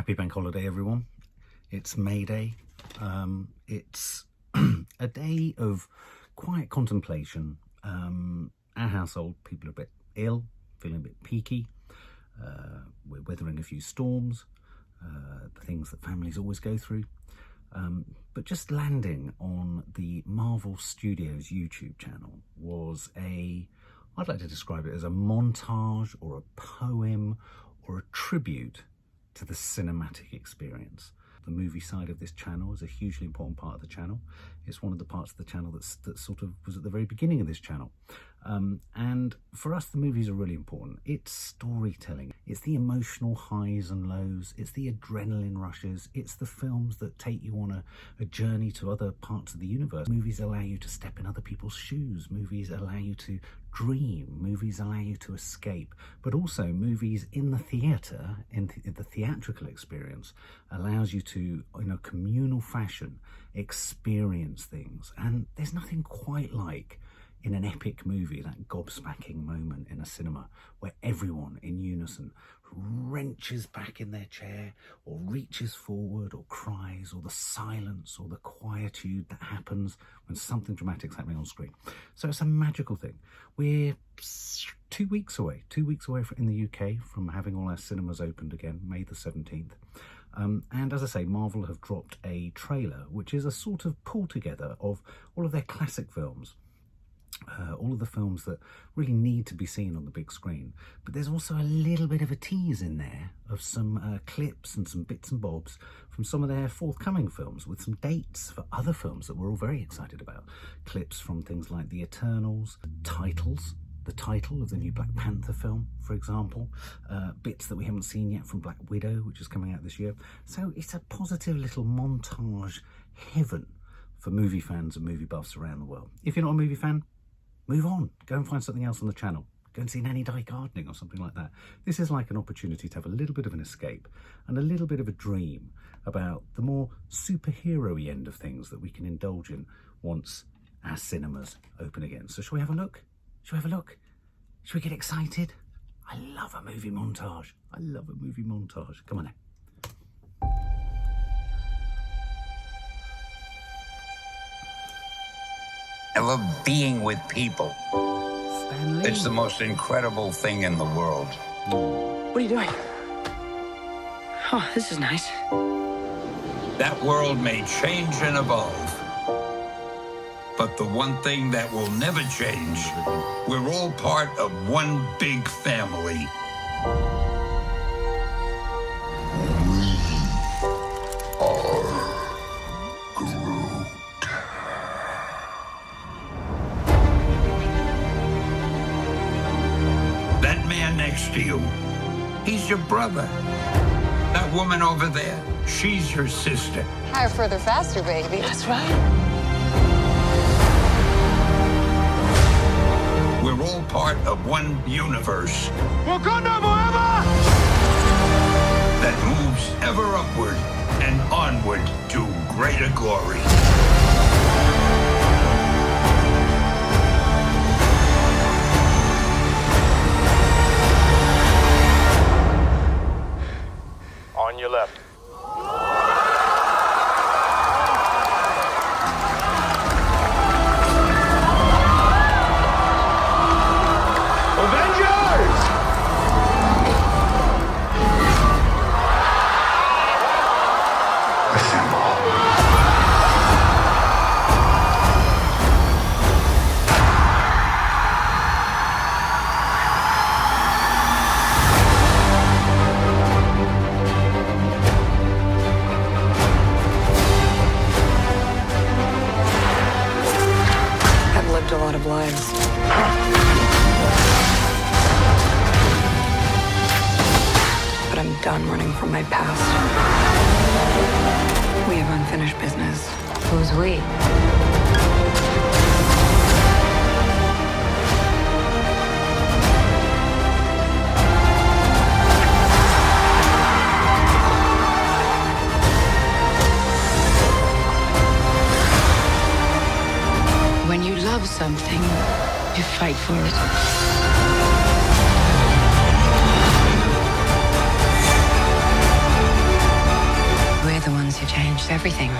Happy Bank Holiday, everyone. It's May Day. It's a day of quiet contemplation. Our household, people are a bit ill, feeling a bit peaky. We're weathering a few storms, the things that families always go through. But just landing on the Marvel Studios YouTube channel was I'd like to describe it as a montage or a poem or a tribute to the cinematic experience. The movie side of this channel is a hugely important part of the channel. It's one of the parts of the channel that sort of was at the very beginning of this channel. And for us, the movies are really important. It's storytelling. It's the emotional highs and lows. It's the adrenaline rushes. It's the films that take you on a journey to other parts of the universe. Movies allow you to step in other people's shoes. Movies allow you to dream. Movies allow you to escape. But also movies in the theatre, in the theatrical experience, allows you to, in a communal fashion, experience things. And there's nothing quite like in an epic movie, that gobsmacking moment in a cinema where everyone in unison wrenches back in their chair or reaches forward or cries, or the silence or the quietude that happens when something dramatic is happening on screen. So it's a magical thing. We're 2 weeks away in the UK from having all our cinemas opened again, May the 17th. And as I say, Marvel have dropped a trailer, which is a sort of pull together of all of their classic films. All of the films that really need to be seen on the big screen. But there's also a little bit of a tease in there of some clips and some bits and bobs from some of their forthcoming films, with some dates for other films that we're all very excited about. Clips from things like The Eternals, the title of the new Black Panther film, for example, bits that we haven't seen yet from Black Widow, which is coming out this year. So it's a positive little montage heaven for movie fans and movie buffs around the world. If you're not a movie fan, move on. Go and find something else on the channel. Go and see Nanny Dye Gardening or something like that. This is like an opportunity to have a little bit of an escape and a little bit of a dream about the more superhero-y end of things that we can indulge in once our cinemas open again. So shall we have a look? Shall we have a look? Shall we get excited? I love a movie montage. I love a movie montage. Come on now. I love being with people. Stanley. It's the most incredible thing in the world. What are you doing? Oh, this is nice. That world may change and evolve. But the one thing that will never change, we're all part of one big family. To you. He's your brother. That woman over there, she's your sister. Higher, further, faster, baby. That's right. We're all part of one universe. Wakanda forever! That moves ever upward and onward to greater glory. On your left. Avengers! A lot of lives. But I'm done running from my past. We have unfinished business. Who's we? When you love something, you fight for it. changed everything.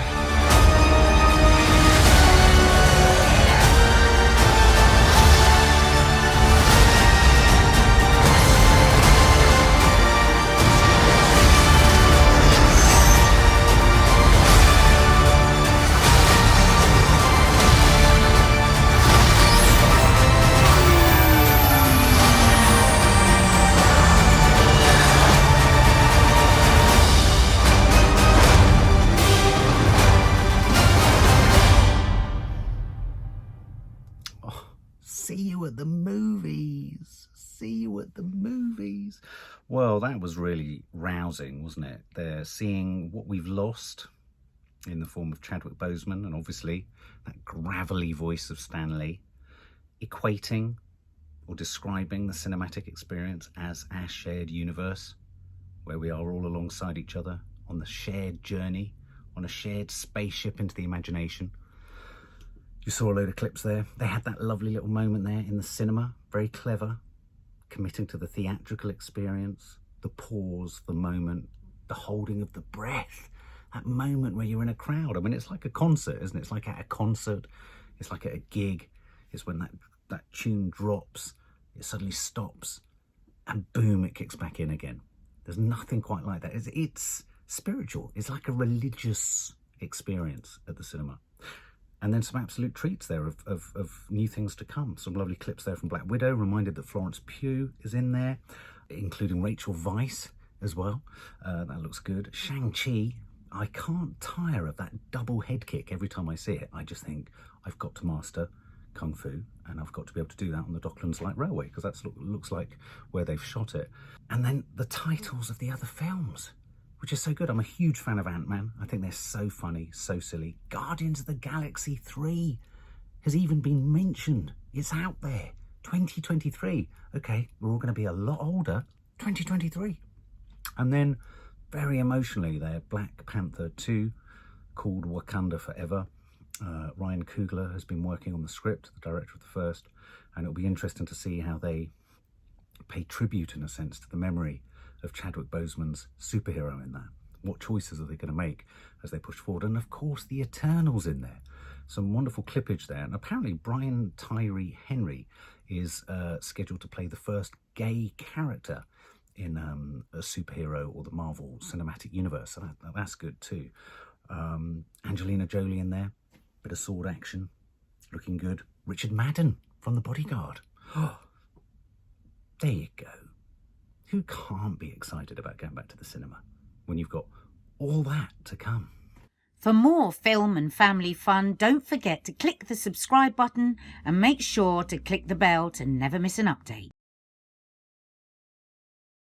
See you at the movies. See you at the movies. Well, that was really rousing, wasn't it? They're seeing what we've lost in the form of Chadwick Boseman and obviously that gravelly voice of Stan Lee, equating or describing the cinematic experience as our shared universe, where we are all alongside each other on the shared journey, on a shared spaceship into the imagination. You saw a load of clips there. They had that lovely little moment there in the cinema, very clever, committing to the theatrical experience, the pause, the moment, the holding of the breath, that moment where you're in a crowd. I mean, it's like a concert, isn't it? It's like at a concert, it's like at a gig. It's when that tune drops, it suddenly stops, and boom, it kicks back in again. There's nothing quite like that. It's spiritual. It's like a religious experience at the cinema. And then some absolute treats there of new things to come. Some lovely clips there from Black Widow, reminded that Florence Pugh is in there, including Rachel Weisz as well. That looks good. Shang-Chi, I can't tire of that double head kick every time I see it. I just think I've got to master Kung Fu, and I've got to be able to do that on the Docklands Light Railway, because that looks like where they've shot it. And then the titles of the other films, which is so good. I'm a huge fan of Ant-Man. I think they're so funny, so silly. Guardians of the Galaxy 3 has even been mentioned. It's out there. 2023. Okay, we're all going to be a lot older. 2023. And then, very emotionally there, Black Panther 2, called Wakanda Forever. Ryan Coogler has been working on the script, the director of the first, and it'll be interesting to see how they pay tribute, in a sense, to the memory of Chadwick Boseman's superhero in that. What choices are they going to make as they push forward? And of course, the Eternals in there. Some wonderful clippage there. And apparently Brian Tyree Henry is scheduled to play the first gay character in a superhero or the Marvel Cinematic Universe. So that's good too. Angelina Jolie in there. Bit of sword action. Looking good. Richard Madden from The Bodyguard. Oh, there you go. Who can't be excited about going back to the cinema when you've got all that to come? For more film and family fun, don't forget to click the subscribe button and make sure to click the bell to never miss an update.